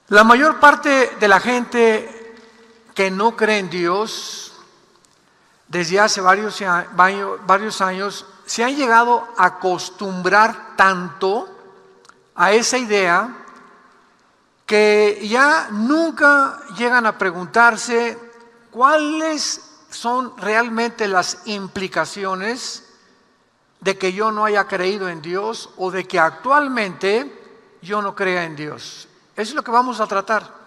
La mayor parte de la gente que no cree en Dios, desde hace varios años, se han llegado a acostumbrar tanto a esa idea que ya nunca llegan a preguntarse cuáles son realmente las implicaciones de que yo no haya creído en Dios o de que actualmente yo no crea en Dios. Eso es lo que vamos a tratar.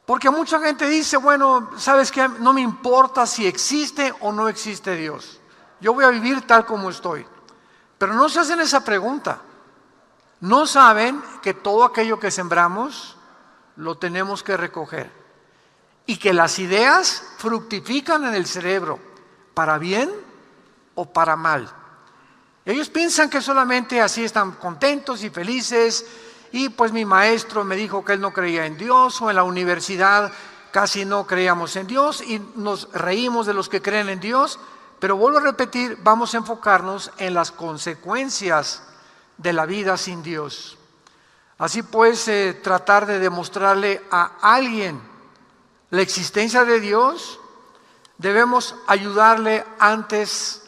Porque mucha gente dice, bueno, ¿sabes qué? No me importa si existe o no existe Dios. Yo voy a vivir tal como estoy. Pero no se hacen esa pregunta. No saben que todo aquello que sembramos lo tenemos que recoger. Y que las ideas fructifican en el cerebro, para bien o para mal. Ellos piensan que solamente así están contentos y felices. Y pues mi maestro me dijo que él no creía en Dios, o en la universidad casi no creíamos en Dios y nos reímos de los que creen en Dios. Pero vuelvo a repetir, vamos a enfocarnos en las consecuencias de la vida sin Dios. Así pues, tratar de demostrarle a alguien la existencia de Dios, debemos ayudarle antes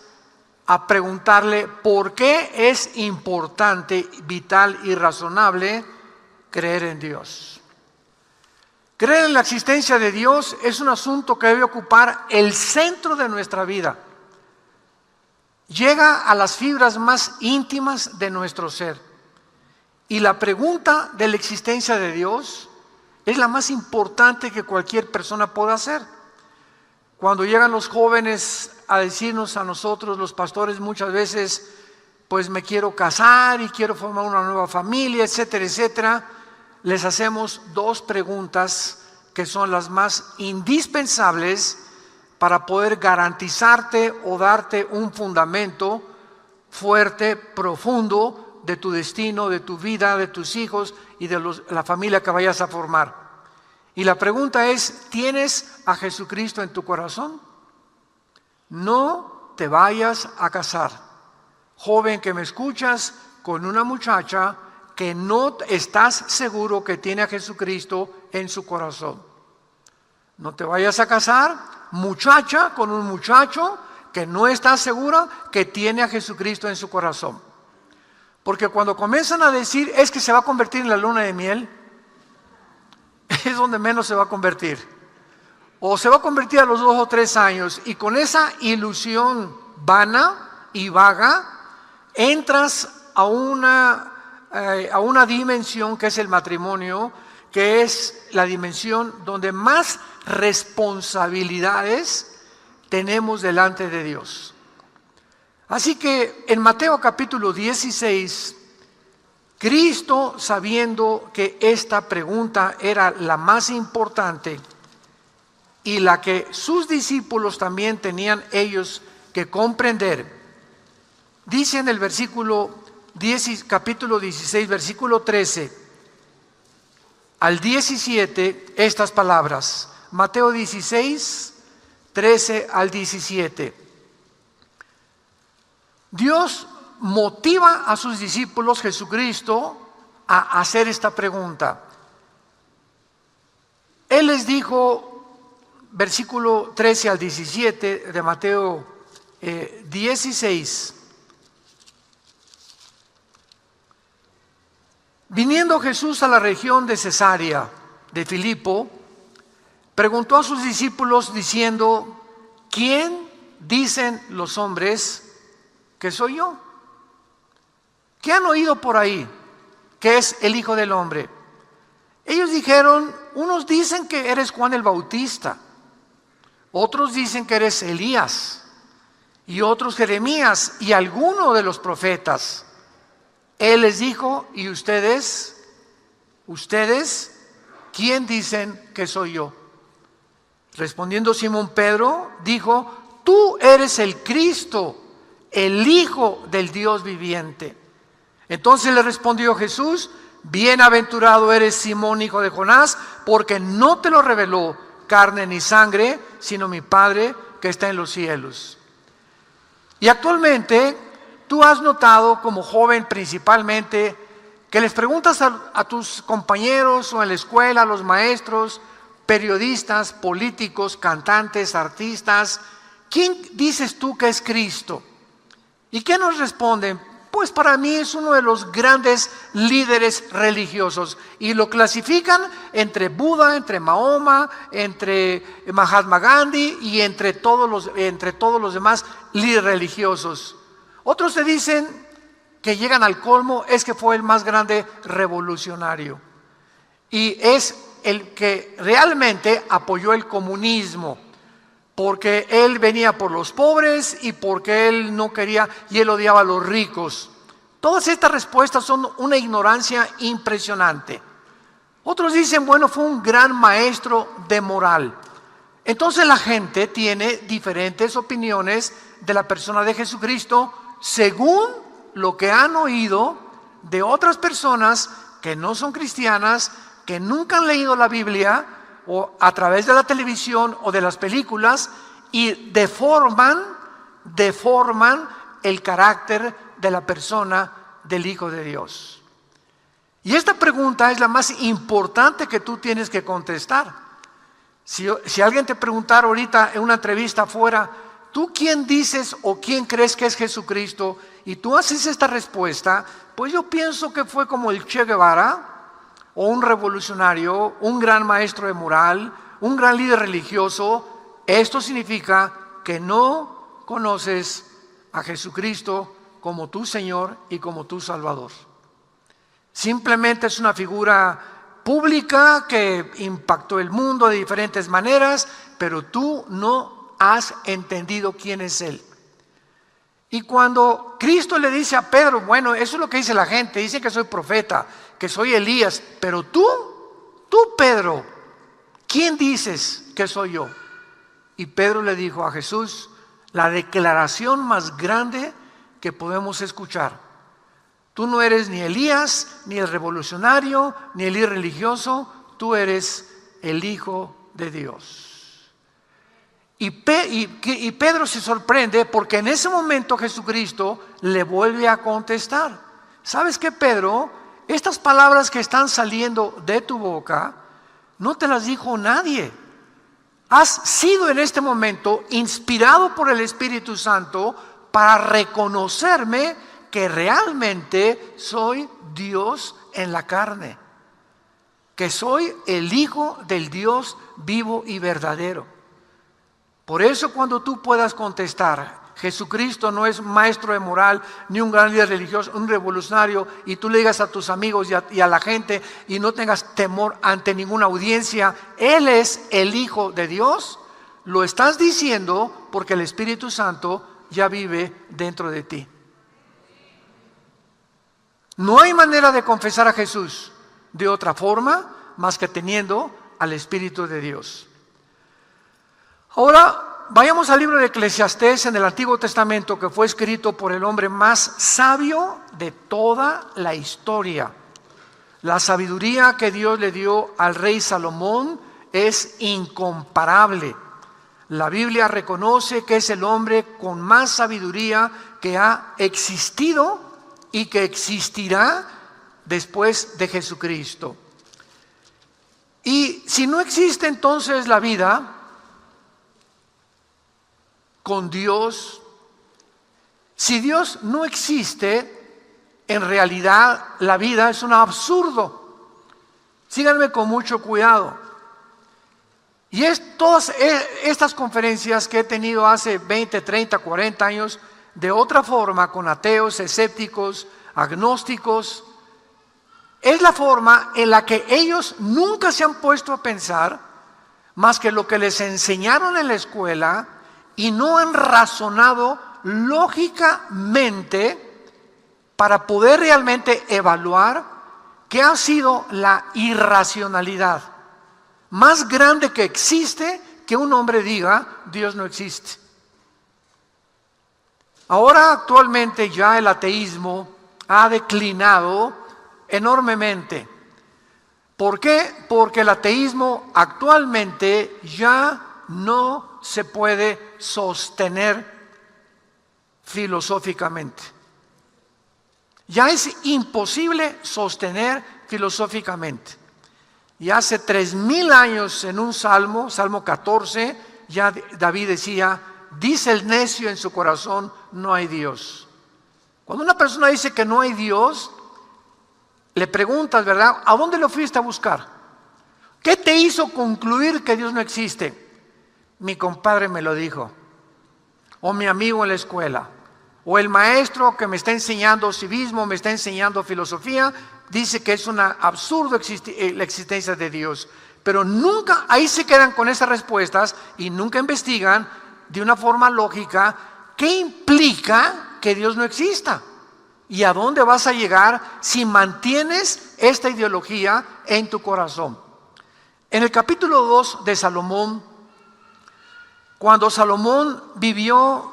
a preguntarle por qué es importante, vital y razonable creer en Dios. Creer en la existencia de Dios es un asunto que debe ocupar el centro de nuestra vida. Llega a las fibras más íntimas de nuestro ser. Y la pregunta de la existencia de Dios es la más importante que cualquier persona pueda hacer. Cuando llegan los jóvenes a decirnos a nosotros, los pastores, muchas veces, pues me quiero casar y quiero formar una nueva familia, etcétera, etcétera, les hacemos dos preguntas que son las más indispensables para poder garantizarte o darte un fundamento fuerte, profundo de tu destino, de tu vida, de tus hijos y de la familia que vayas a formar. Y la pregunta es, ¿tienes a Jesucristo en tu corazón? No te vayas a casar, joven que me escuchas, con una muchacha que no estás seguro que tiene a Jesucristo en su corazón. No te vayas a casar, muchacha, con un muchacho que no está segura que tiene a Jesucristo en su corazón. Porque cuando comienzan a decir, es que se va a convertir en la luna de miel, es donde menos se va a convertir. O se va a convertir a los 2 o 3 años, y con esa ilusión vana y vaga, entras a una dimensión que es el matrimonio, que es la dimensión donde más responsabilidades tenemos delante de Dios. Así que en Mateo capítulo 16, Cristo, sabiendo que esta pregunta era la más importante y la que sus discípulos también tenían ellos que comprender, dice en el capítulo 16, versículo 13 al 17, estas palabras. Mateo 16, 13 al 17. Dios motiva a sus discípulos, Jesucristo, a hacer esta pregunta. Él les dijo, versículo 13 al 17 de Mateo 16. Viniendo Jesús a la región de Cesarea de Filipo, preguntó a sus discípulos diciendo, ¿quién dicen los hombres que soy yo? ¿Qué han oído por ahí? ¿Qué es el Hijo del Hombre? Ellos dijeron, unos dicen que eres Juan el Bautista, otros dicen que eres Elías, y otros Jeremías, y alguno de los profetas. Él les dijo, ¿y ustedes, quién dicen que soy yo? Respondiendo Simón Pedro, dijo, tú eres el Cristo, el Hijo del Dios viviente. Entonces le respondió Jesús, bienaventurado eres Simón, hijo de Jonás, porque no te lo reveló carne ni sangre, sino mi Padre que está en los cielos. Y actualmente tú has notado como joven principalmente que les preguntas a tus compañeros o en la escuela, a los maestros, periodistas, políticos, cantantes, artistas, ¿quién dices tú que es Cristo? ¿Y qué nos responden? Pues para mí es uno de los grandes líderes religiosos. Y lo clasifican entre Buda, entre Mahoma, entre Mahatma Gandhi y entre todos los demás líderes religiosos. Otros te dicen que llegan al colmo, es que fue el más grande revolucionario. Y es el que realmente apoyó el comunismo, porque él venía por los pobres y porque él no quería y él odiaba a los ricos. Todas estas respuestas son una ignorancia impresionante. Otros dicen, bueno, fue un gran maestro de moral. Entonces la gente tiene diferentes opiniones de la persona de Jesucristo según lo que han oído de otras personas que no son cristianas, que nunca han leído la Biblia, o a través de la televisión o de las películas, y deforman el carácter de la persona del Hijo de Dios. Y esta pregunta es la más importante que tú tienes que contestar. Si alguien te preguntara ahorita en una entrevista afuera, ¿tú quién dices o quién crees que es Jesucristo? Y tú haces esta respuesta, pues yo pienso que fue como el Che Guevara, o un revolucionario, un gran maestro de moral, un gran líder religioso. Esto significa que no conoces a Jesucristo como tu Señor y como tu Salvador. Simplemente es una figura pública que impactó el mundo de diferentes maneras, pero tú no has entendido quién es Él. Y cuando Cristo le dice a Pedro, bueno, eso es lo que dice la gente, dicen que soy profeta, que soy Elías, pero tú Pedro, ¿quién dices que soy yo? Y Pedro le dijo a Jesús la declaración más grande que podemos escuchar: tú no eres ni Elías, ni el revolucionario, ni el irreligioso, tú eres el Hijo de Dios. Y Pedro se sorprende porque en ese momento Jesucristo le vuelve a contestar. ¿Sabes qué, Pedro? Estas palabras que están saliendo de tu boca no te las dijo nadie. Has sido en este momento inspirado por el Espíritu Santo para reconocerme que realmente soy Dios en la carne, que soy el Hijo del Dios vivo y verdadero. Por eso cuando tú puedas contestar, Jesucristo no es maestro de moral, ni un gran líder religioso, un revolucionario, y tú le digas a tus amigos y a la gente y no tengas temor ante ninguna audiencia, Él es el Hijo de Dios, lo estás diciendo porque el Espíritu Santo ya vive dentro de ti. No hay manera de confesar a Jesús de otra forma más que teniendo al Espíritu de Dios. Ahora vayamos al libro de Eclesiastés en el Antiguo Testamento, que fue escrito por el hombre más sabio de toda la historia. La sabiduría que Dios le dio al rey Salomón es incomparable. La Biblia reconoce que es el hombre con más sabiduría que ha existido y que existirá después de Jesucristo. Y si no existe entonces la vida con Dios, si Dios no existe, en realidad la vida es un absurdo. Síganme con mucho cuidado. Y es todas estas conferencias que he tenido hace 20, 30, 40 años, de otra forma, con ateos, escépticos, agnósticos, es la forma en la que ellos nunca se han puesto a pensar más que lo que les enseñaron en la escuela, y no han razonado lógicamente para poder realmente evaluar qué ha sido la irracionalidad más grande que existe, que un hombre diga Dios no existe. Ahora actualmente ya el ateísmo ha declinado enormemente. ¿Por qué? Porque el ateísmo actualmente ya no se puede sostener filosóficamente. Ya es imposible sostener filosóficamente. Y hace 3000 años en un salmo, Salmo 14, ya David decía: dice el necio en su corazón, no hay Dios. Cuando una persona dice que no hay Dios, le preguntas, ¿verdad? ¿A dónde lo fuiste a buscar? ¿Qué te hizo concluir que Dios no existe? Mi compadre me lo dijo, o mi amigo en la escuela, o el maestro que me está enseñando civismo, me está enseñando filosofía, dice que es un absurdo la existencia de Dios. Pero nunca, ahí se quedan con esas respuestas y nunca investigan de una forma lógica qué implica que Dios no exista y a dónde vas a llegar si mantienes esta ideología en tu corazón. En el capítulo 2 de Salomón, cuando Salomón vivió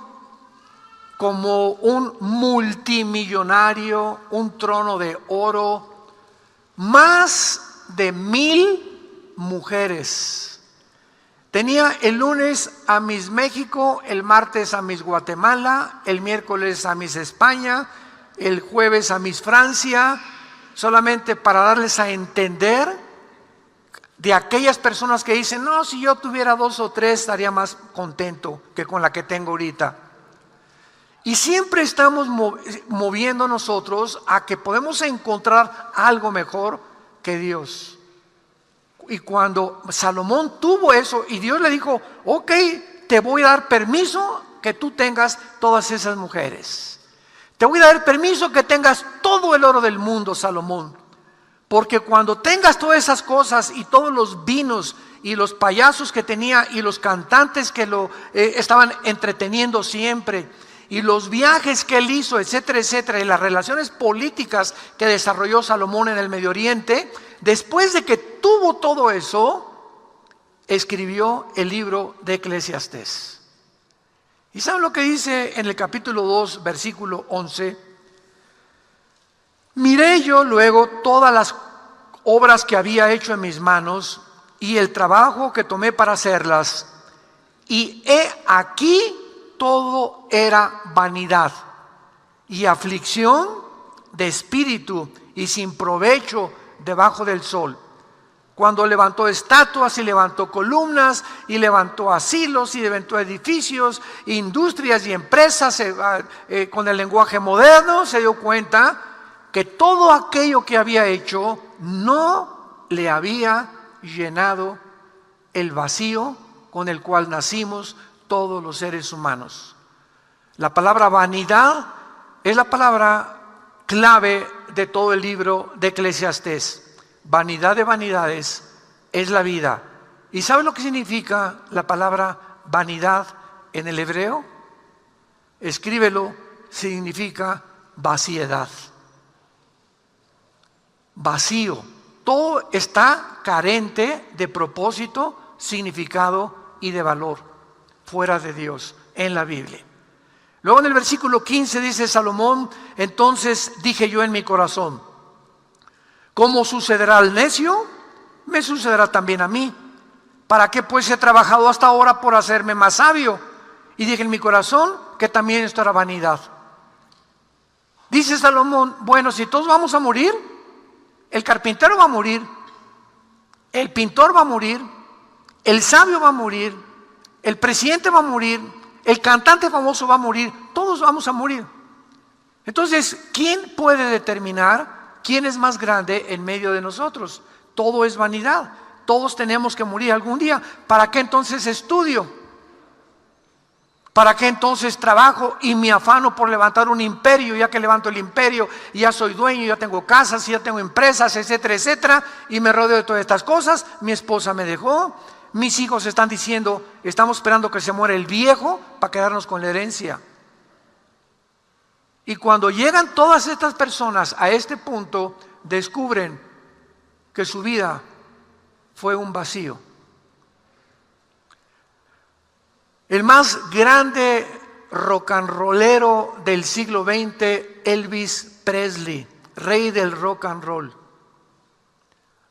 como un multimillonario, un trono de oro, más de 1000 mujeres. Tenía el lunes a Miss México, el martes a Miss Guatemala, el miércoles a Miss España, el jueves a Miss Francia, solamente para darles a entender de aquellas personas que dicen: no, si yo tuviera 2 o 3 estaría más contento que con la que tengo ahorita. Y siempre estamos moviendo nosotros a que podemos encontrar algo mejor que Dios. Y cuando Salomón tuvo eso y Dios le dijo: ok, te voy a dar permiso que tú tengas todas esas mujeres. Te voy a dar permiso que tengas todo el oro del mundo, Salomón. Porque cuando tengas todas esas cosas y todos los vinos y los payasos que tenía y los cantantes que lo estaban entreteniendo siempre, y los viajes que él hizo, etcétera, etcétera, y las relaciones políticas que desarrolló Salomón en el Medio Oriente, después de que tuvo todo eso, escribió el libro de Eclesiastés. ¿Y saben lo que dice en el capítulo 2, versículo 11? Miré yo luego todas las obras que había hecho en mis manos y el trabajo que tomé para hacerlas, y he aquí todo era vanidad y aflicción de espíritu y sin provecho debajo del sol. Cuando levantó estatuas y levantó columnas y levantó asilos y levantó edificios, industrias y empresas, con el lenguaje moderno, se dio cuenta que todo aquello que había hecho no le había llenado el vacío con el cual nacimos todos los seres humanos. La palabra vanidad es la palabra clave de todo el libro de Eclesiastés. Vanidad de vanidades es la vida. ¿Y sabe lo que significa la palabra vanidad en el hebreo? Escríbelo, significa vaciedad. Vacío. Todo está carente de propósito, significado y de valor fuera de Dios en la Biblia. Luego en el versículo 15 dice Salomón: entonces dije yo en mi corazón, ¿cómo sucederá al necio? Me sucederá también a mí. ¿Para qué pues he trabajado hasta ahora por hacerme más sabio? Y dije en mi corazón que también esto era vanidad. Dice Salomón: bueno, si todos vamos a morir, el carpintero va a morir, el pintor va a morir, el sabio va a morir, el presidente va a morir, el cantante famoso va a morir, todos vamos a morir. Entonces, ¿quién puede determinar quién es más grande en medio de nosotros? Todo es vanidad, todos tenemos que morir algún día. ¿Para qué entonces estudio? ¿Para qué entonces trabajo y me afano por levantar un imperio? Ya que levanto el imperio, ya soy dueño, ya tengo casas, ya tengo empresas, etcétera, etcétera, y me rodeo de todas estas cosas. Mi esposa me dejó, mis hijos están diciendo: estamos esperando que se muera el viejo para quedarnos con la herencia. Y cuando llegan todas estas personas a este punto, descubren que su vida fue un vacío. El más grande rock and rollero del siglo XX, Elvis Presley, rey del rock and roll,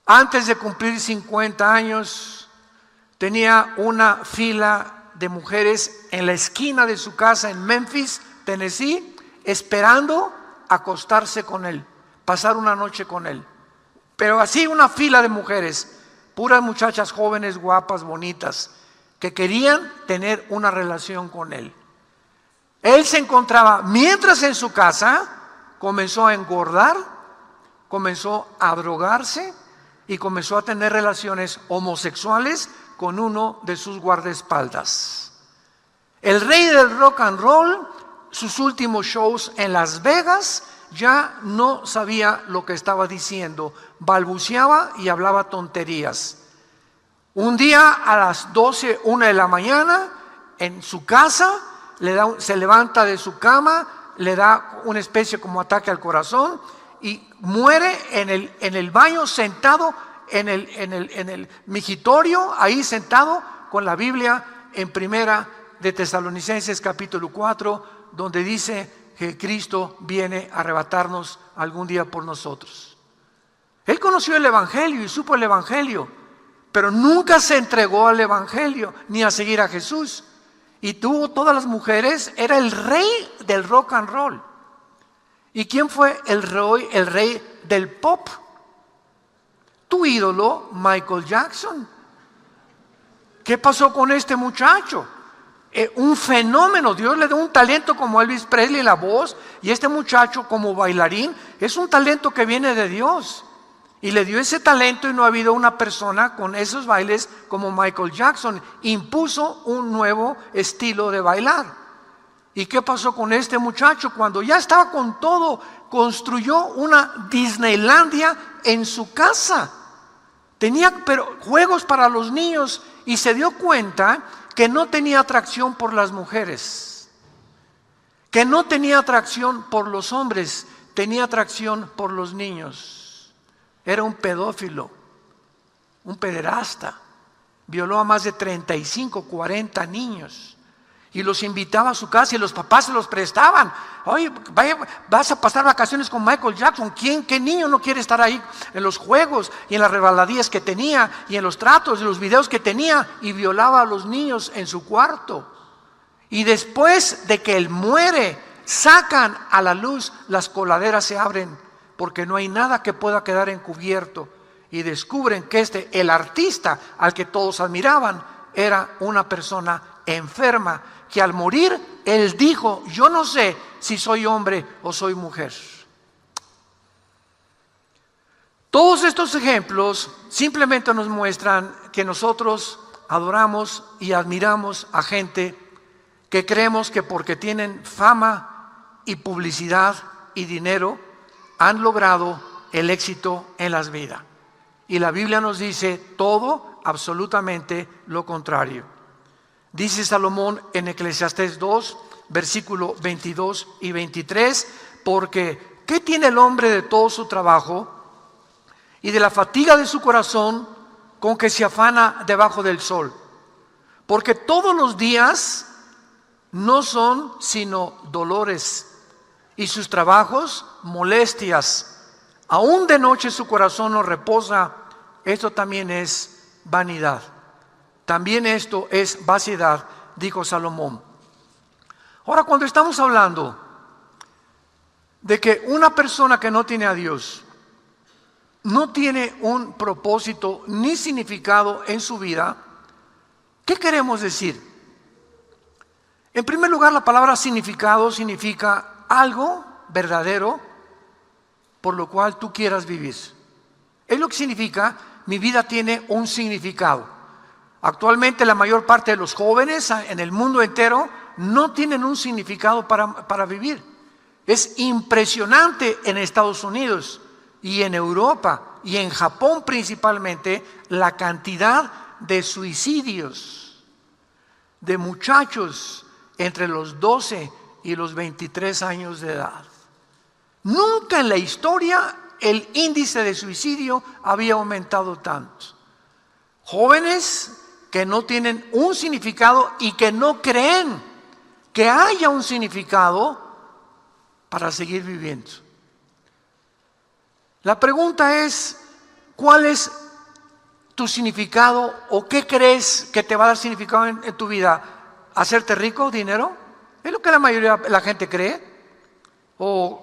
antes de cumplir 50 años, tenía una fila de mujeres en la esquina de su casa en Memphis, Tennessee, esperando acostarse con él, pasar una noche con él. Pero así una fila de mujeres, puras muchachas jóvenes, guapas, bonitas, que querían tener una relación con él. Él se encontraba, mientras en su casa, comenzó a engordar, comenzó a drogarse y comenzó a tener relaciones homosexuales con uno de sus guardaespaldas. El rey del rock and roll, sus últimos shows en Las Vegas, ya no sabía lo que estaba diciendo, balbuceaba y hablaba tonterías. Un día a las 12, 1 de la mañana, en su casa, se levanta de su cama, le da una especie como ataque al corazón y muere en el baño, sentado en el migitorio, ahí sentado con la Biblia en Primera de Tesalonicenses capítulo 4, donde dice que Cristo viene a arrebatarnos algún día por nosotros. Él conoció el Evangelio y supo el Evangelio, pero nunca se entregó al Evangelio ni a seguir a Jesús. Y tuvo todas las mujeres, era el rey del rock and roll. ¿Y quién fue el rey del pop? Tu ídolo, Michael Jackson. ¿Qué pasó con este muchacho? Un fenómeno. Dios le dio un talento como Elvis Presley, la voz, y este muchacho como bailarín es un talento que viene de Dios. Y le dio ese talento y no ha habido una persona con esos bailes como Michael Jackson. Impuso un nuevo estilo de bailar. ¿Y qué pasó con este muchacho? Cuando ya estaba con todo, construyó una Disneylandia en su casa. Tenía juegos para los niños y se dio cuenta que no tenía atracción por las mujeres, que no tenía atracción por los hombres, tenía atracción por los niños. Era un pedófilo, un pederasta. Violó a más de 35, 40 niños. Y los invitaba a su casa y los papás se los prestaban. Oye, vas a pasar vacaciones con Michael Jackson. ¿Qué niño no quiere estar ahí en los juegos y en las rebaladías que tenía y en los tratos y los videos que tenía? Y violaba a los niños en su cuarto. Y después de que él muere, sacan a la luz, las coladeras se abren, porque no hay nada que pueda quedar encubierto, y descubren que el artista al que todos admiraban, era una persona enferma, que al morir, él dijo: yo no sé si soy hombre o soy mujer. Todos estos ejemplos simplemente nos muestran que nosotros adoramos y admiramos a gente que creemos que porque tienen fama y publicidad y dinero, han logrado el éxito en las vidas. Y la Biblia nos dice todo, absolutamente lo contrario. Dice Salomón en Eclesiastés 2, versículo 22 y 23, porque ¿qué tiene el hombre de todo su trabajo y de la fatiga de su corazón con que se afana debajo del sol? Porque todos los días no son sino dolores, y sus trabajos molestias. Aún de noche su corazón no reposa. Esto también es vanidad. También esto es vaciedad, dijo Salomón. Ahora, cuando estamos hablando de que una persona que no tiene a Dios no tiene un propósito ni significado en su vida, ¿qué queremos decir? En primer lugar, la palabra significado significa algo verdadero por lo cual tú quieras vivir. Es lo que significa: mi vida tiene un significado. Actualmente la mayor parte de los jóvenes en el mundo entero no tienen un significado para vivir. Es impresionante en Estados Unidos y en Europa y en Japón principalmente la cantidad de suicidios de muchachos entre los 12 y los 23 años de edad. Nunca en la historia el índice de suicidio había aumentado tanto. Jóvenes que no tienen un significado y que no creen que haya un significado para seguir viviendo. La pregunta es: ¿cuál es tu significado o qué crees que te va a dar significado en tu vida? ¿Hacerte rico, dinero? ¿Es lo que la mayoría de la gente cree? ¿O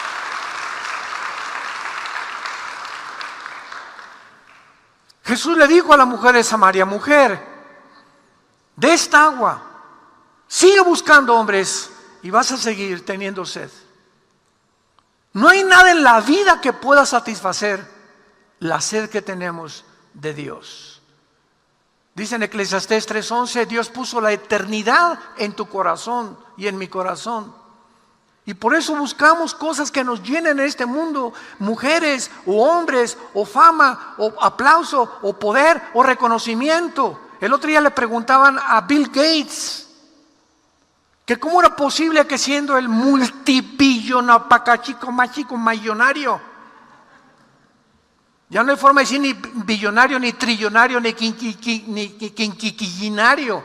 Jesús le dijo a la mujer de Samaria: mujer, de esta agua, sigue buscando hombres y vas a seguir teniendo sed. No hay nada en la vida que pueda satisfacer la sed que tenemos de Dios. Dice en Eclesiastés 3:11: Dios puso la eternidad en tu corazón y en mi corazón. Y por eso buscamos cosas que nos llenen en este mundo: mujeres o hombres o fama o aplauso o poder o reconocimiento. El otro día le preguntaban a Bill Gates que cómo era posible que, siendo el multibillonario, millonario, ya no hay forma de decir ni billonario, ni trillonario, ni quinquillinario,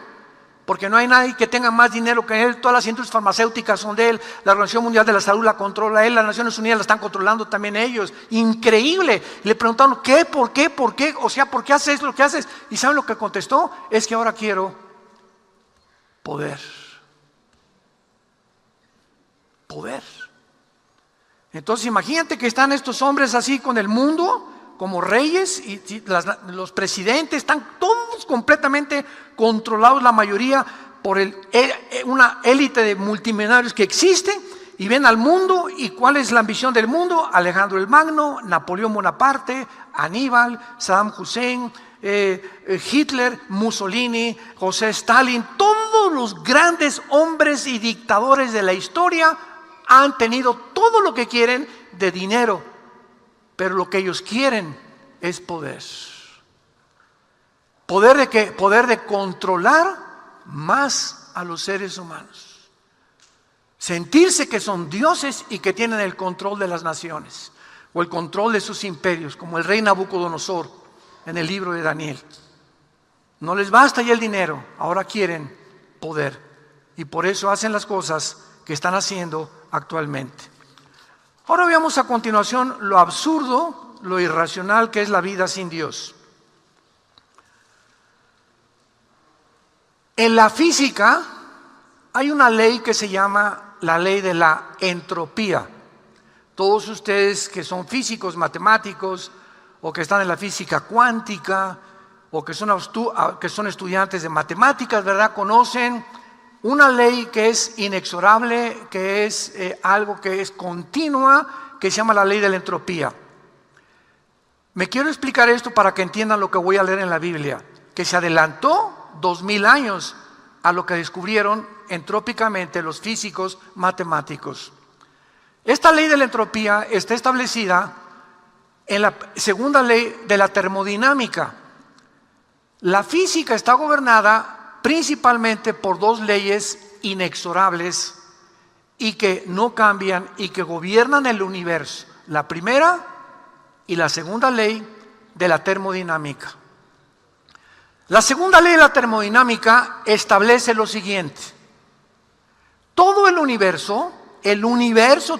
porque no hay nadie que tenga más dinero que él. Todas las industrias farmacéuticas son de él, la Organización Mundial de la Salud la controla él, las Naciones Unidas la están controlando también ellos. Increíble. Le preguntaron: ¿qué? ¿Por qué? ¿Por qué? O sea, ¿por qué haces lo que haces? ¿Y saben lo que contestó? Es que ahora quiero poder. Poder. Entonces imagínate que están estos hombres así con el mundo, como reyes, y los presidentes están todos completamente controlados, la mayoría, por una élite de multimillonarios que existe, y ven al mundo. ¿Y cuál es la ambición del mundo? Alejandro el Magno, Napoleón Bonaparte, Aníbal, Saddam Hussein, Hitler, Mussolini, José Stalin. Todos los grandes hombres y dictadores de la historia han tenido todo lo que quieren de dinero, pero lo que ellos quieren es poder. ¿Poder de qué? Poder de controlar más a los seres humanos. Sentirse que son dioses y que tienen el control de las naciones o el control de sus imperios, como el rey Nabucodonosor en el libro de Daniel. No les basta ya el dinero, ahora quieren poder, y por eso hacen las cosas que están haciendo actualmente. Ahora veamos a continuación lo absurdo, lo irracional que es la vida sin Dios. En la física hay una ley que se llama la ley de la entropía. Todos ustedes que son físicos, matemáticos, o que están en la física cuántica, o que son estudiantes de matemáticas, ¿verdad?, conocen una ley que es inexorable, que es algo que es continua, que se llama la ley de la entropía. Me quiero explicar esto para que entiendan lo que voy a leer en la Biblia, que se adelantó 2000 años a lo que descubrieron entrópicamente los físicos matemáticos. Esta ley de la entropía está establecida en la segunda ley de la termodinámica. La física está gobernada principalmente por dos leyes inexorables y que no cambian y que gobiernan el universo: la primera y la segunda ley de la termodinámica. La segunda ley de la termodinámica establece lo siguiente: todo el universo,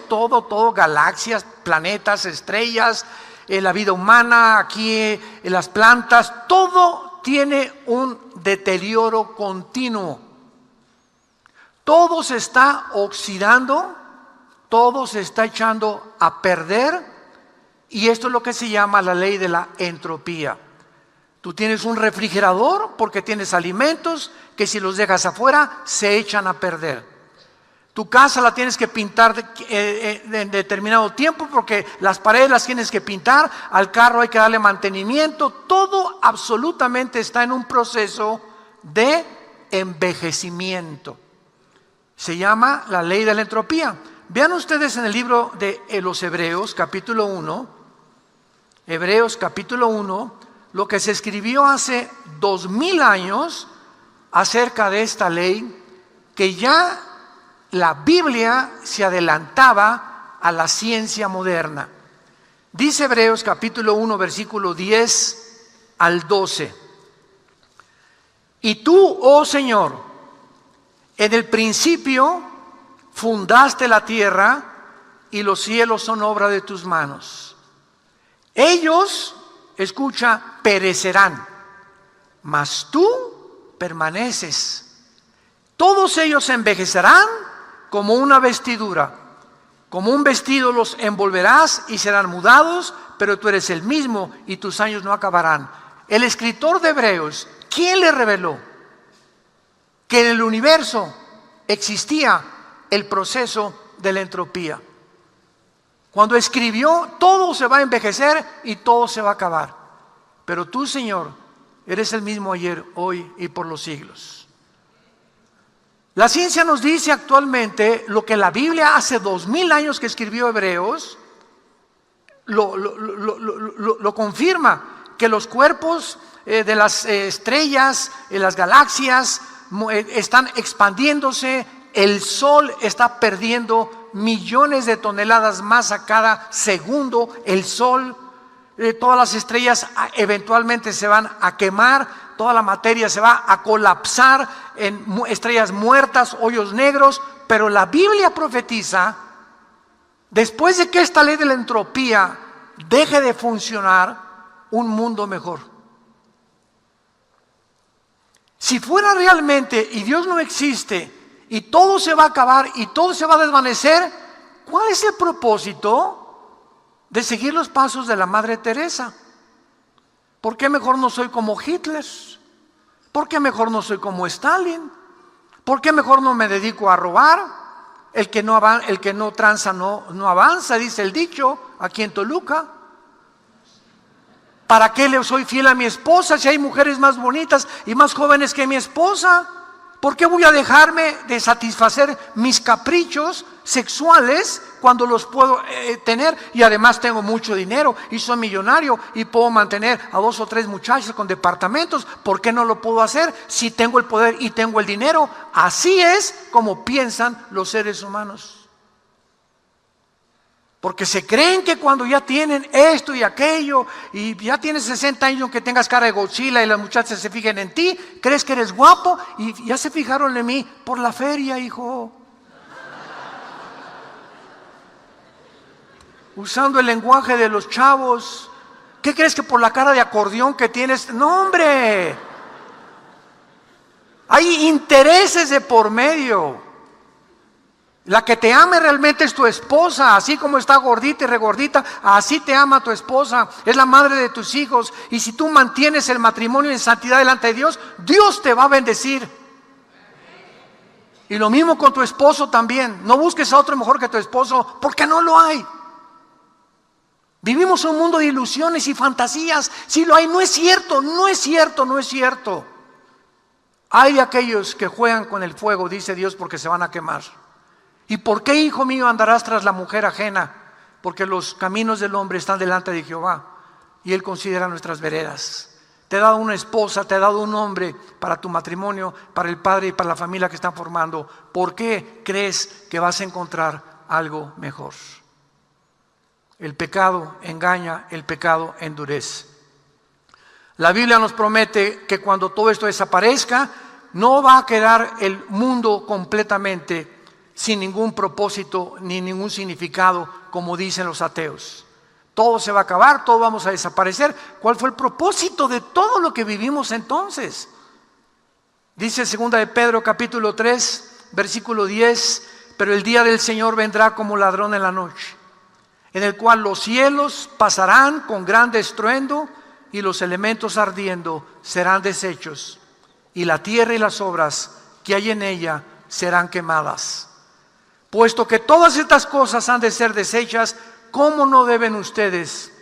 todo, galaxias, planetas, estrellas, la vida humana, aquí las plantas, todo tiene un deterioro continuo. Todo se está oxidando, todo se está echando a perder, y esto es lo que se llama la ley de la entropía. Tú tienes un refrigerador porque tienes alimentos que, si los dejas afuera, se echan a perder. Tu casa la tienes que pintar en determinado tiempo porque las paredes las tienes que pintar, al carro hay que darle mantenimiento. Todo absolutamente está en un proceso de envejecimiento. Se llama la ley de la entropía. Vean ustedes en el libro de los Hebreos, capítulo 1, Hebreos capítulo 1, lo que se escribió hace 2000 años acerca de esta ley, que ya la Biblia se adelantaba a la ciencia moderna. Dice Hebreos capítulo 1, versículo 10 al 12: Y tú, oh Señor, en el principio fundaste la tierra, y los cielos son obra de tus manos. Ellos, escucha, perecerán, mas tú permaneces. Todos ellos envejecerán como una vestidura, como un vestido los envolverás y serán mudados, pero tú eres el mismo y tus años no acabarán. el escritor de Hebreos, ¿quién le reveló que en el universo existía el proceso de la entropía? Cuando escribió, todo se va a envejecer y todo se va a acabar. Pero tú, Señor, eres el mismo ayer, hoy y por los siglos. La ciencia nos dice actualmente lo que la Biblia hace 2000 años que escribió Hebreos, lo confirma, que los cuerpos de las estrellas, las galaxias están expandiéndose, el Sol está perdiendo millones de toneladas más a cada segundo, el Sol, todas las estrellas eventualmente se van a quemar, toda la materia se va a colapsar en estrellas muertas, hoyos negros, pero la Biblia profetiza, después de que esta ley de la entropía deje de funcionar, un mundo mejor. Si fuera realmente y Dios no existe y todo se va a acabar y todo se va a desvanecer, ¿cuál es el propósito de seguir los pasos de la Madre Teresa? ¿Por qué mejor no soy como Hitler? ¿Por qué mejor no soy como Stalin? ¿Por qué mejor no me dedico a robar? El que no tranza no avanza, dice el dicho aquí en Toluca. ¿Para qué le soy fiel a mi esposa si hay mujeres más bonitas y más jóvenes que mi esposa? ¿Por qué voy a dejarme de satisfacer mis caprichos sexuales cuando los puedo tener? Y además tengo mucho dinero y soy millonario y puedo mantener a 2 o 3 muchachas con departamentos. ¿Por qué no lo puedo hacer si tengo el poder y tengo el dinero? Así es como piensan los seres humanos. Porque se creen que cuando ya tienen esto y aquello, y ya tienes 60 años que tengas cara de Godzilla y las muchachas se fijen en ti, crees que eres guapo y ya se fijaron en mí por la feria, hijo. Usando el lenguaje de los chavos. ¿Qué crees que por la cara de acordeón que tienes? No, hombre. Hay intereses de por medio. La que te ame realmente es tu esposa, así como está gordita y regordita, así te ama tu esposa, es la madre de tus hijos. Y si tú mantienes el matrimonio en santidad delante de Dios, Dios te va a bendecir. Y lo mismo con tu esposo también. No busques a otro mejor que tu esposo, porque no lo hay. Vivimos un mundo de ilusiones y fantasías. Si lo hay, no es cierto, no es cierto, no es cierto. Hay de aquellos que juegan con el fuego, dice Dios, porque se van a quemar. ¿Y por qué, hijo mío, andarás tras la mujer ajena? Porque los caminos del hombre están delante de Jehová y Él considera nuestras veredas. Te he dado una esposa, te he dado un hombre para tu matrimonio, para el padre y para la familia que están formando. ¿Por qué crees que vas a encontrar algo mejor? El pecado engaña, el pecado endurece. La Biblia nos promete que cuando todo esto desaparezca, no va a quedar el mundo completamente sin ningún propósito ni ningún significado, como dicen los ateos. Todo se va a acabar, todo vamos a desaparecer. ¿Cuál fue el propósito de todo lo que vivimos entonces? Dice 2 de Pedro capítulo 3, versículo 10, pero el día del Señor vendrá como ladrón en la noche, en el cual los cielos pasarán con grande estruendo y los elementos ardiendo serán deshechos, y la tierra y las obras que hay en ella serán quemadas. Puesto que todas estas cosas han de ser deshechas, ¿cómo no deben ustedes,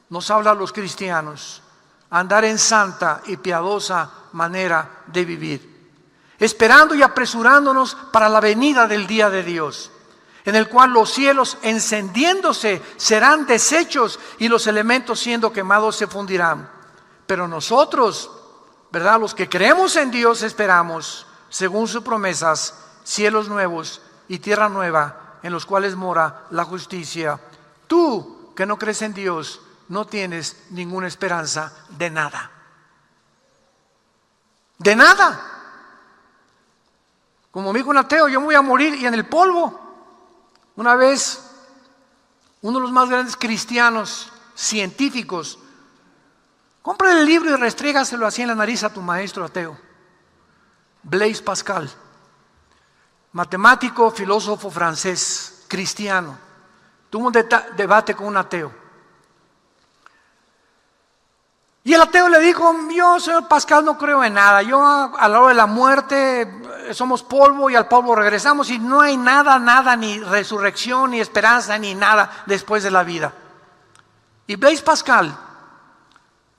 nos hablan los cristianos, andar en santa y piadosa manera de vivir, esperando y apresurándonos para la venida del día de Dios, en el cual los cielos encendiéndose serán deshechos y los elementos siendo quemados se fundirán? Pero nosotros, ¿verdad?, los que creemos en Dios, esperamos, según sus promesas, cielos nuevos y tierra nueva, en los cuales mora la justicia. Tú, que no crees en Dios, no tienes ninguna esperanza de nada. De nada. Como me dijo un ateo, yo me voy a morir y en el polvo. Una vez, uno de los más grandes cristianos científicos, compra el libro y restrégaselo así en la nariz a tu maestro ateo, Blaise Pascal. Matemático, filósofo francés, cristiano, tuvo un debate con un ateo. Y el ateo le dijo: yo, señor Pascal, no creo en nada. Yo a la hora de la muerte somos polvo y al polvo regresamos, y no hay nada, ni resurrección, ni esperanza, ni nada después de la vida. Y Blaise Pascal,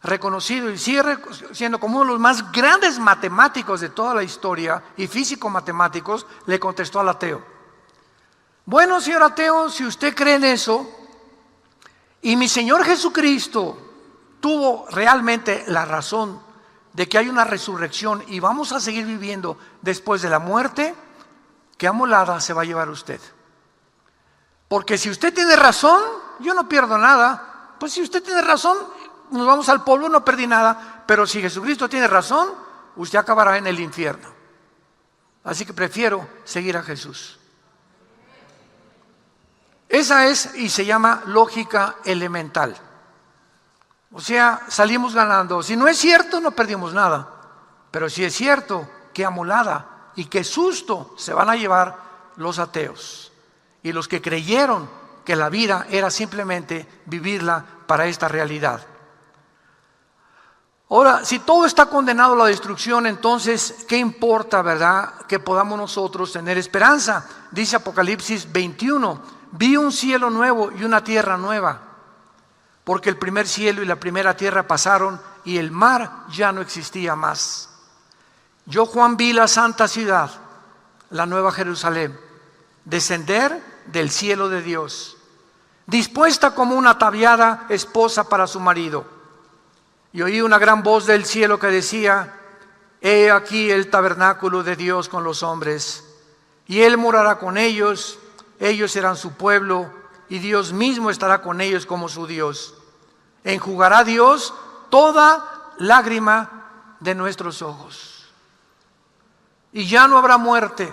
reconocido y sigue siendo como uno de los más grandes matemáticos de toda la historia y físico-matemáticos, le contestó al ateo: bueno, señor ateo, si usted cree en eso, y mi Señor Jesucristo tuvo realmente la razón de que hay una resurrección y vamos a seguir viviendo después de la muerte, ¿qué amolada se va a llevar usted? Porque si usted tiene razón, yo no pierdo nada. Pues si usted tiene razón, nos vamos al polvo, no perdí nada. Pero si Jesucristo tiene razón, usted acabará en el infierno. Así que prefiero seguir a Jesús. Esa es, y se llama lógica elemental. O sea, salimos ganando. Si no es cierto, no perdimos nada. Pero si es cierto, qué amolada y qué susto se van a llevar los ateos y los que creyeron que la vida era simplemente vivirla para esta realidad. Ahora, si todo está condenado a la destrucción, entonces, ¿qué importa, verdad, que podamos nosotros tener esperanza? Dice Apocalipsis 21, vi un cielo nuevo y una tierra nueva, porque el primer cielo y la primera tierra pasaron y el mar ya no existía más. Yo, Juan, vi la santa ciudad, la nueva Jerusalén, descender del cielo de Dios, dispuesta como una ataviada esposa para su marido. Y oí una gran voz del cielo que decía: he aquí el tabernáculo de Dios con los hombres, y Él morará con ellos, ellos serán su pueblo, y Dios mismo estará con ellos como su Dios. Enjugará Dios toda lágrima de nuestros ojos. Y ya no habrá muerte,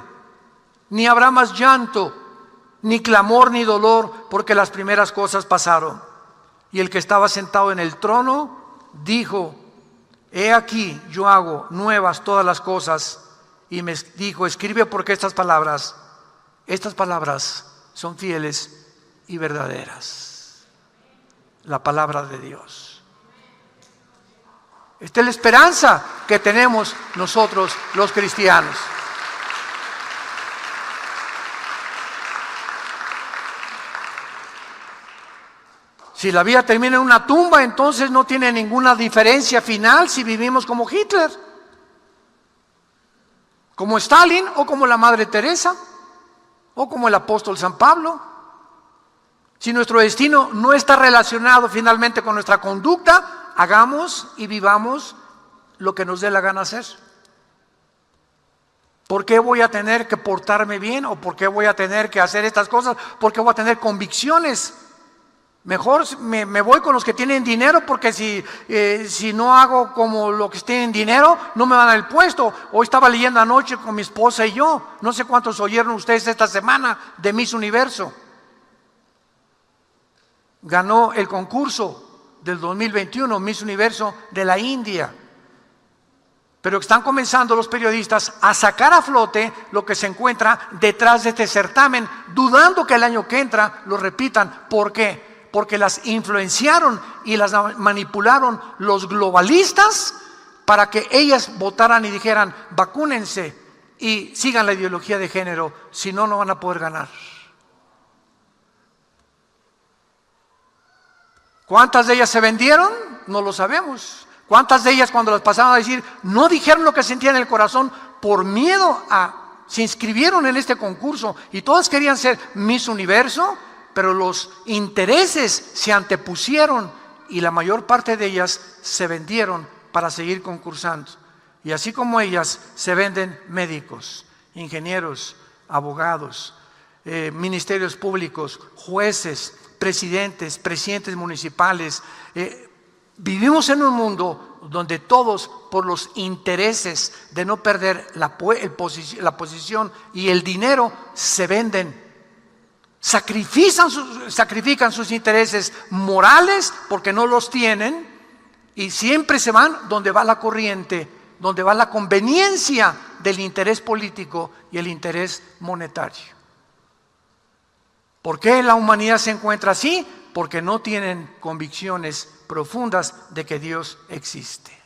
ni habrá más llanto, ni clamor, ni dolor, porque las primeras cosas pasaron. Y el que estaba sentado en el trono dijo: he aquí, yo hago nuevas todas las cosas. Y me dijo: escribe, porque estas palabras son fieles y verdaderas. La palabra de Dios. Esta es la esperanza que tenemos nosotros los cristianos. Si la vida termina en una tumba, entonces no tiene ninguna diferencia final si vivimos como Hitler, como Stalin, o como la Madre Teresa, o como el apóstol San Pablo. Si nuestro destino no está relacionado finalmente con nuestra conducta, hagamos y vivamos lo que nos dé la gana hacer. ¿Por qué voy a tener que portarme bien? ¿O por qué voy a tener que hacer estas cosas? ¿Por qué voy a tener convicciones? Mejor me voy con los que tienen dinero, porque si no hago como los que tienen dinero, no me van a dar el puesto. Hoy estaba leyendo anoche con mi esposa y yo, no sé cuántos oyeron ustedes esta semana de Miss Universo. Ganó el concurso del 2021, Miss Universo de la India. Pero están comenzando los periodistas a sacar a flote lo que se encuentra detrás de este certamen, dudando que el año que entra lo repitan. ¿Por qué? Porque las influenciaron y las manipularon los globalistas para que ellas votaran y dijeran: vacúnense y sigan la ideología de género, si no, no van a poder ganar. ¿Cuántas de ellas se vendieron? No lo sabemos. ¿Cuántas de ellas, cuando las pasaban a decir, no dijeron lo que sentían en el corazón por miedo se inscribieron en este concurso? Y todas querían ser Miss Universo, pero los intereses se antepusieron y la mayor parte de ellas se vendieron para seguir concursando. Y así como ellas, se venden médicos, ingenieros, abogados, ministerios públicos, jueces, presidentes municipales. Vivimos en un mundo donde todos, por los intereses de no perder la posición y el dinero, se venden. Sacrifican sus intereses morales porque no los tienen, y siempre se van donde va la corriente, donde va la conveniencia del interés político y el interés monetario. ¿Por qué la humanidad se encuentra así? Porque no tienen convicciones profundas de que Dios existe.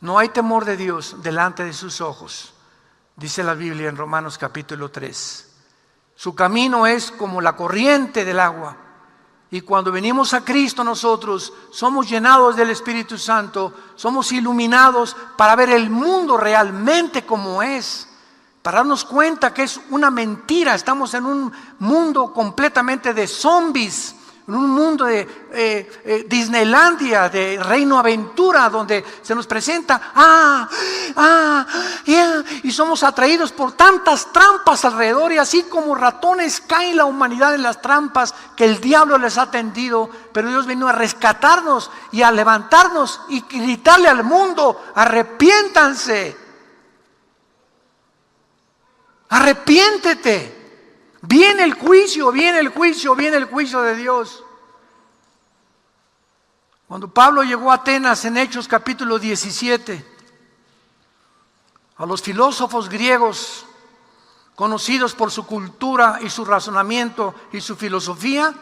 No hay temor de Dios delante de sus ojos, dice la Biblia en Romanos capítulo 3. Su camino es como la corriente del agua. Y cuando venimos a Cristo nosotros somos llenados del Espíritu Santo, somos iluminados para ver el mundo realmente como es, para darnos cuenta que es una mentira. Estamos en un mundo completamente de zombies, en un mundo de Disneylandia, de Reino Aventura, donde se nos presenta, y somos atraídos por tantas trampas alrededor, y así como ratones cae la humanidad en las trampas que el diablo les ha tendido, pero Dios vino a rescatarnos y a levantarnos y gritarle al mundo: arrepiéntanse, arrepiéntete. Viene el juicio, viene el juicio, viene el juicio de Dios. Cuando Pablo llegó a Atenas en Hechos capítulo 17, a los filósofos griegos, conocidos por su cultura y su razonamiento y su filosofía,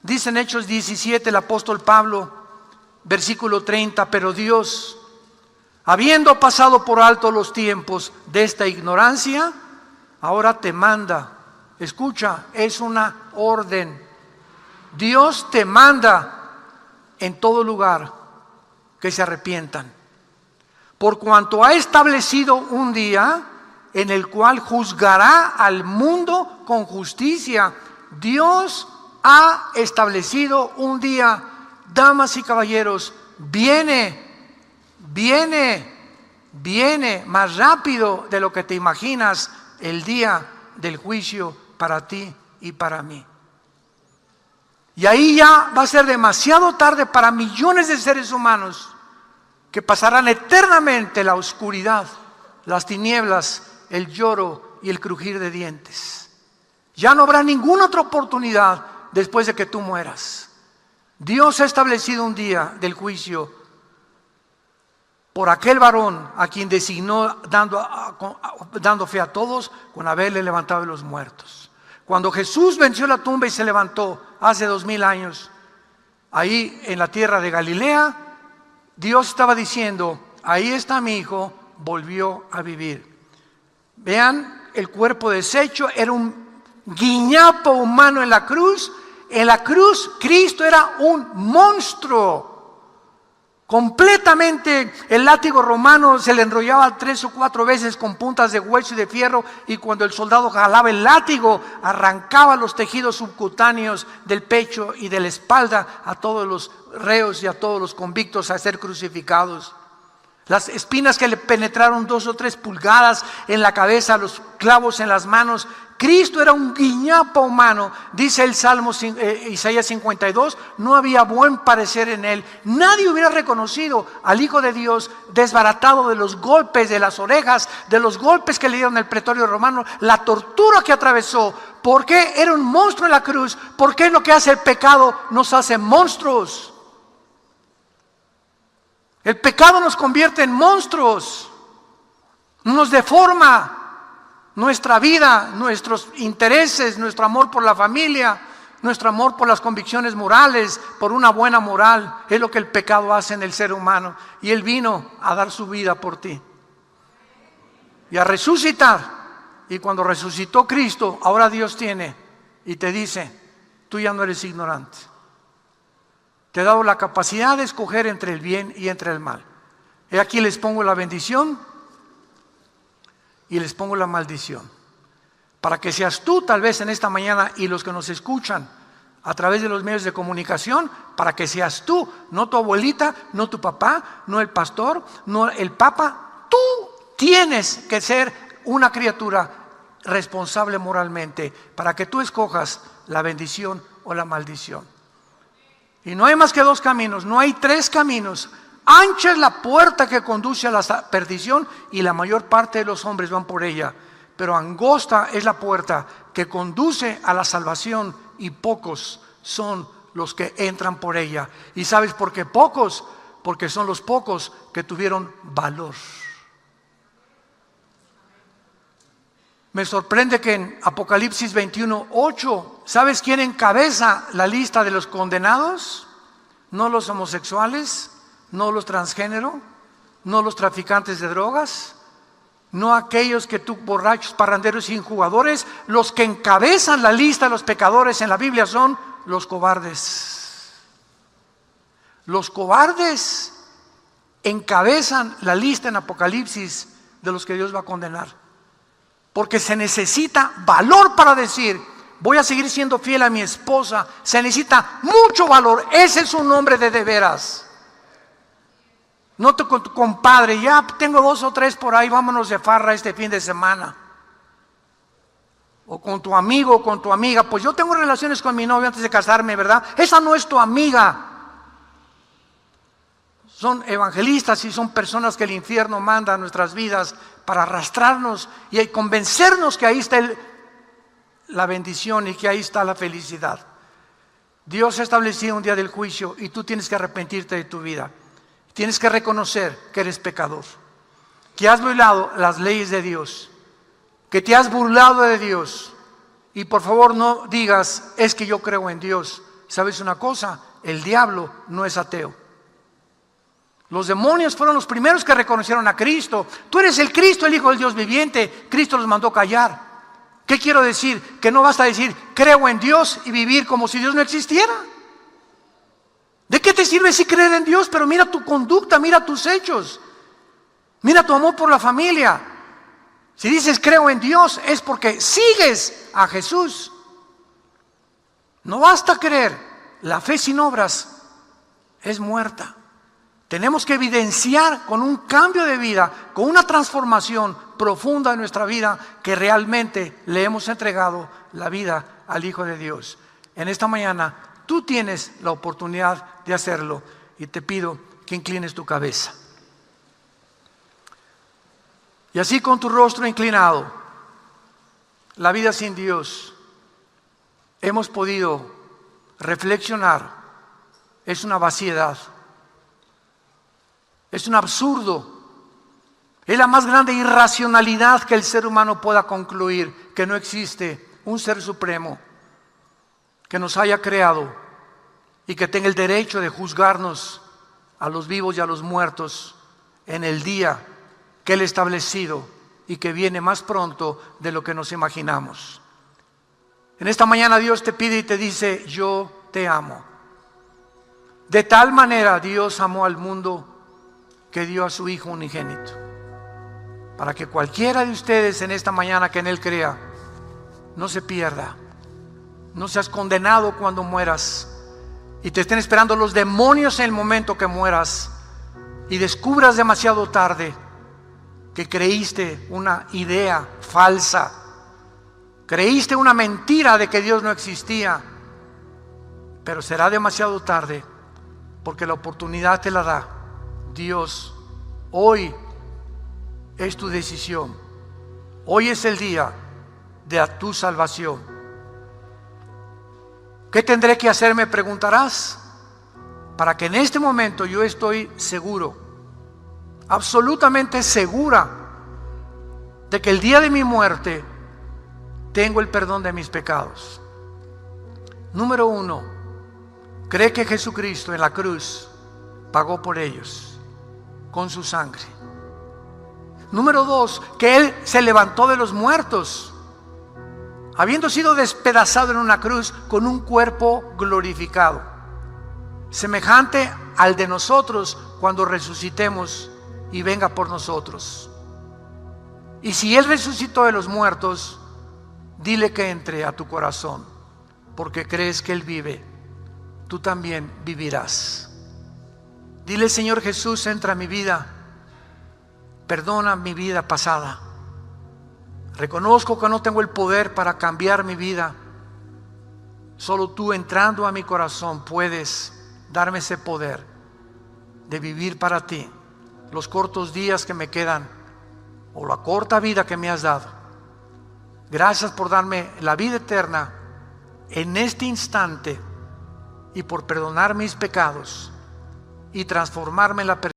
dice en Hechos 17 el apóstol Pablo, versículo 30, pero Dios, habiendo pasado por alto los tiempos de esta ignorancia, ahora te manda. Escucha, es una orden. Dios te manda en todo lugar que se arrepientan, por cuanto ha establecido un día en el cual juzgará al mundo con justicia. Dios ha establecido un día, damas y caballeros, viene más rápido de lo que te imaginas el día del juicio para ti y para mí. Y ahí ya va a ser demasiado tarde para millones de seres humanos que pasarán eternamente la oscuridad, las tinieblas, el lloro y el crujir de dientes. Ya no habrá ninguna otra oportunidad después de que tú mueras. Dios ha establecido un día del juicio por aquel varón a quien designó dando fe a todos con haberle levantado de los muertos. Cuando Jesús venció la tumba y se levantó hace 2000 años, ahí en la tierra de Galilea, Dios estaba diciendo: ahí está mi hijo, volvió a vivir. Vean el cuerpo deshecho, era un guiñapo humano en la cruz. En la cruz Cristo era un monstruo. Completamente el látigo romano se le enrollaba 3 o 4 veces con puntas de hueso y de fierro, y cuando el soldado jalaba el látigo arrancaba los tejidos subcutáneos del pecho y de la espalda a todos los reos y a todos los convictos a ser crucificados. Las espinas que le penetraron 2 o 3 pulgadas en la cabeza, los clavos en las manos. Cristo era un guiñapo humano. Dice el Salmo Isaías 52, no había buen parecer en él. Nadie hubiera reconocido al Hijo de Dios desbaratado de los golpes de las orejas, de los golpes que le dieron el pretorio romano, la tortura que atravesó. ¿Por qué era un monstruo en la cruz? ¿Por qué lo que hace el pecado nos hace monstruos? El pecado nos convierte en monstruos, nos deforma nuestra vida, nuestros intereses, nuestro amor por la familia, nuestro amor por las convicciones morales, por una buena moral. Es lo que el pecado hace en el ser humano. Y Él vino a dar su vida por ti y a resucitar. Y cuando resucitó Cristo, ahora Dios tiene y te dice: tú ya no eres ignorante. Te he dado la capacidad de escoger entre el bien y entre el mal. He aquí les pongo la bendición y les pongo la maldición, para que seas tú tal vez en esta mañana, y los que nos escuchan a través de los medios de comunicación, para que seas tú, no tu abuelita, no tu papá, no el pastor, no el papa. Tú tienes que ser una criatura responsable moralmente para que tú escojas la bendición o la maldición. Y no hay más que 2 caminos, no hay 3 caminos. Ancha es la puerta que conduce a la perdición y la mayor parte de los hombres van por ella. Pero angosta es la puerta que conduce a la salvación y pocos son los que entran por ella. ¿Y sabes por qué pocos? Porque son los pocos que tuvieron valor. Me sorprende que en Apocalipsis 21:8, ¿sabes quién encabeza la lista de los condenados? no los homosexuales, no los transgénero, no los traficantes de drogas, no aquellos que tú, borrachos, parranderos y injugadores. Los que encabezan la lista de los pecadores en la Biblia son los cobardes. Los cobardes encabezan la lista en Apocalipsis de los que Dios va a condenar. Porque se necesita valor para decir: voy a seguir siendo fiel a mi esposa. Se necesita mucho valor. Ese es un hombre de veras. No con tu compadre, ya tengo 2 o 3 por ahí, vámonos de farra este fin de semana. O con tu amigo o con tu amiga. Pues yo tengo relaciones con mi novio antes de casarme, ¿verdad? Esa no es tu amiga. Son evangelistas y son personas que el infierno manda a nuestras vidas para arrastrarnos y convencernos que ahí está la bendición y que ahí está la felicidad. Dios ha establecido un día del juicio y tú tienes que arrepentirte de tu vida. Tienes que reconocer que eres pecador, que has violado las leyes de Dios, que te has burlado de Dios. Y por favor no digas: es que yo creo en Dios. ¿Sabes una cosa? El diablo no es ateo. Los demonios fueron los primeros que reconocieron a Cristo. Tú eres el Cristo, el Hijo del Dios viviente. Cristo los mandó callar. ¿Qué quiero decir? Que no basta decir creo en Dios y vivir como si Dios no existiera. ¿De qué te sirve si creer en Dios? Pero mira tu conducta, mira tus hechos, mira tu amor por la familia. Si dices creo en Dios es porque sigues a Jesús. No basta creer. La fe sin obras es muerta. Tenemos que evidenciar con un cambio de vida, con una transformación profunda en nuestra vida, que realmente le hemos entregado la vida al Hijo de Dios. En esta mañana tú tienes la oportunidad de hacerlo y te pido que inclines tu cabeza. Y así, con tu rostro inclinado, la vida sin Dios, hemos podido reflexionar, es una vaciedad, es un absurdo, es la más grande irracionalidad que el ser humano pueda concluir, que no existe un ser supremo que nos haya creado y que tenga el derecho de juzgarnos a los vivos y a los muertos en el día que Él ha establecido y que viene más pronto de lo que nos imaginamos. En esta mañana Dios te pide y te dice: yo te amo. De tal manera Dios amó al mundo que dio a su Hijo unigénito, para que cualquiera de ustedes en esta mañana que en Él crea no se pierda, no seas condenado cuando mueras y te estén esperando los demonios en el momento que mueras y descubras demasiado tarde que creíste una idea falsa, creíste una mentira de que Dios no existía. Pero será demasiado tarde, porque la oportunidad te la da Dios. Hoy es tu decisión. Hoy es el día de tu salvación. ¿Qué tendré que hacer?, me preguntarás, para que en este momento yo estoy seguro, absolutamente segura, de que el día de mi muerte tengo el perdón de mis pecados. Número 1, cree que Jesucristo en la cruz pagó por ellos con su sangre. Número 2, que Él se levantó de los muertos, habiendo sido despedazado en una cruz con un cuerpo glorificado, semejante al de nosotros cuando resucitemos y venga por nosotros. Y si Él resucitó de los muertos, dile que entre a tu corazón, porque crees que Él vive, tú también vivirás. Dile: Señor Jesús, entra a mi vida, perdona mi vida pasada. Reconozco que no tengo el poder para cambiar mi vida. Solo tú, entrando a mi corazón, puedes darme ese poder de vivir para ti los cortos días que me quedan, o la corta vida que me has dado. Gracias por darme la vida eterna en este instante y por perdonar mis pecados y transformarme en la persona